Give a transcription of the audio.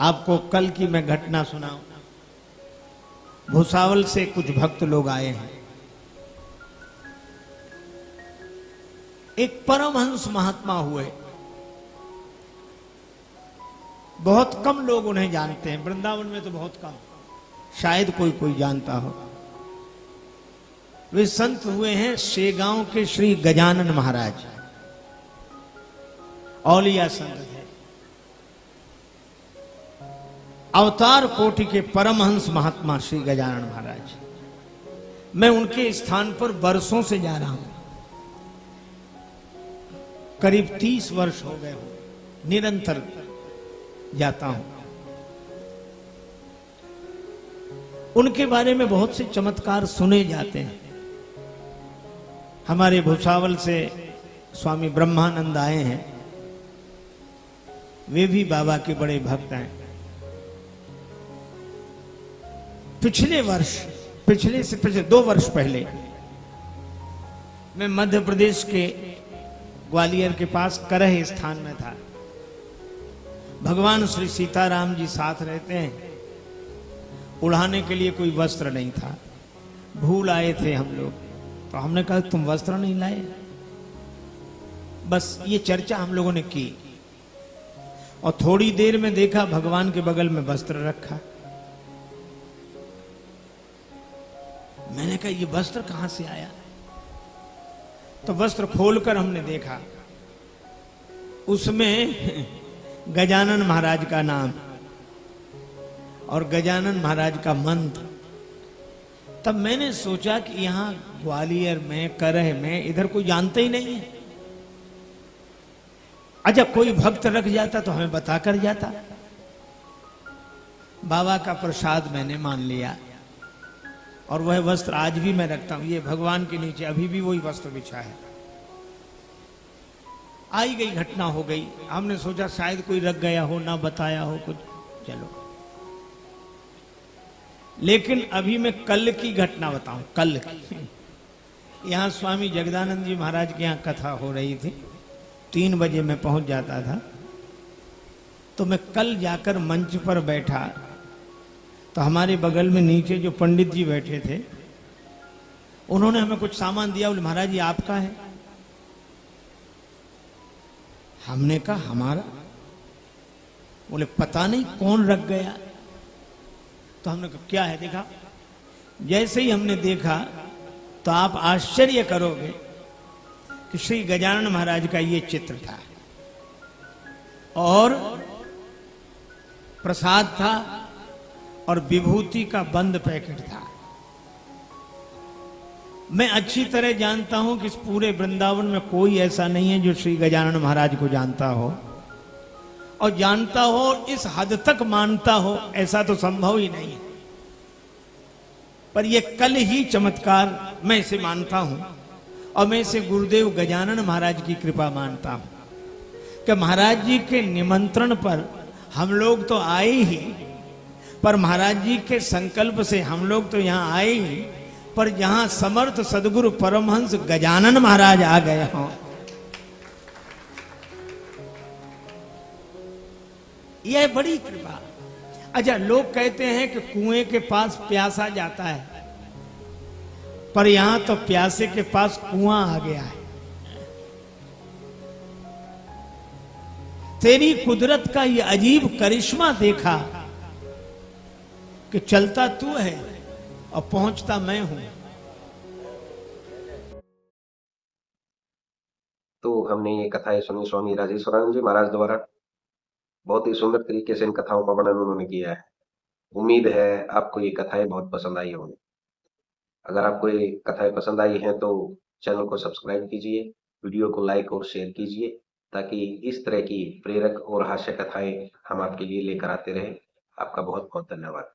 आपको कल की मैं घटना सुनाऊं। भुसावल से कुछ भक्त लोग आए हैं। एक परमहंस महात्मा हुए, बहुत कम लोग उन्हें जानते हैं, वृंदावन में तो बहुत कम, शायद कोई कोई जानता हो। वे संत हुए हैं शेगांव के श्री गजानन महाराज, औलिया संत थे। अवतार कोटि के परमहंस महात्मा श्री गजानन महाराज। मैं उनके स्थान पर वर्षों से जा रहा हूं, करीब 30 वर्ष हो गए हो, निरंतर जाता हूं। उनके बारे में बहुत से चमत्कार सुने जाते हैं। हमारे भुसावल से स्वामी ब्रह्मानंद आए हैं, वे भी बाबा के बड़े भक्त हैं। पिछले 2 वर्ष पहले मैं मध्य प्रदेश के ग्वालियर के पास करह स्थान में था। भगवान श्री सीताराम जी साथ रहते हैं। उड़ाने के लिए कोई वस्त्र नहीं था, भूल आए थे हम लोग, तो हमने कहा तुम वस्त्र नहीं लाए। बस ये चर्चा हम लोगों ने की और थोड़ी देर में देखा भगवान के बगल में वस्त्र रखा। मैंने कहा ये वस्त्र कहां से आया? तो वस्त्र खोलकर हमने देखा, उसमें गजानन महाराज का नाम और गजानन महाराज का मंत्र। तब मैंने सोचा कि यहां ग्वालियर में, करह में, इधर कोई जानते ही नहीं है। अच्छा, कोई भक्त रख जाता तो हमें बताकर जाता। बाबा का प्रसाद मैंने मान लिया और वह वस्त्र आज भी मैं रखता हूं। ये भगवान के नीचे अभी भी वही वस्त्र बिछा है। आई गई घटना हो गई, हमने सोचा शायद कोई रख गया हो, ना बताया हो कुछ, चलो। लेकिन अभी मैं कल की घटना बताऊं, कल की। यहां स्वामी जगदानंद जी महाराज के यहां कथा हो रही थी, 3 बजे मैं पहुंच जाता था। तो मैं कल जाकर मंच पर बैठा तो हमारे बगल में नीचे जो पंडित जी बैठे थे, उन्होंने हमें कुछ सामान दिया। बोले महाराज ये आपका है। हमने कहा हमारा? बोले पता नहीं कौन रख गया। तो हमने कहा क्या है, देखा। जैसे ही हमने देखा तो आप आश्चर्य करोगे कि श्री गजानन महाराज का ये चित्र था और प्रसाद था और विभूति का बंद पैकेट था। मैं अच्छी तरह जानता हूं कि इस पूरे वृंदावन में कोई ऐसा नहीं है जो श्री गजानन महाराज को जानता हो, और जानता हो इस हद तक मानता हो, ऐसा तो संभव ही नहीं है। पर यह कल ही चमत्कार मैं इसे मानता हूं और मैं इसे गुरुदेव गजानन महाराज की कृपा मानता हूं कि महाराज जी के निमंत्रण पर हम लोग तो आए ही, पर महाराज जी के संकल्प से हम लोग तो यहां आए ही, पर जहां समर्थ सदगुरु परमहंस गजानन महाराज आ गए हों, यह बड़ी कृपा। अच्छा, लोग कहते हैं कि कुएं के पास प्यासा जाता है, पर यहां तो प्यासे के पास कुआं आ गया है। तेरी कुदरत का यह अजीब करिश्मा देखा कि चलता तू है और पहुंचता मैं हूं। तो हमने ये कथाएं सुनी स्वामी राजेश्वरानंद जी महाराज द्वारा। बहुत ही सुंदर तरीके से इन कथाओं का वर्णन उन्होंने किया है। उम्मीद है आपको ये कथाएं बहुत पसंद आई होंगी। अगर आपको ये कथाएं पसंद आई हैं तो चैनल को सब्सक्राइब कीजिए, वीडियो को लाइक और शेयर कीजिए, ताकि इस तरह की प्रेरक और हास्य कथाएं हम आपके लिए लेकर आते रहें। आपका बहुत बहुत धन्यवाद।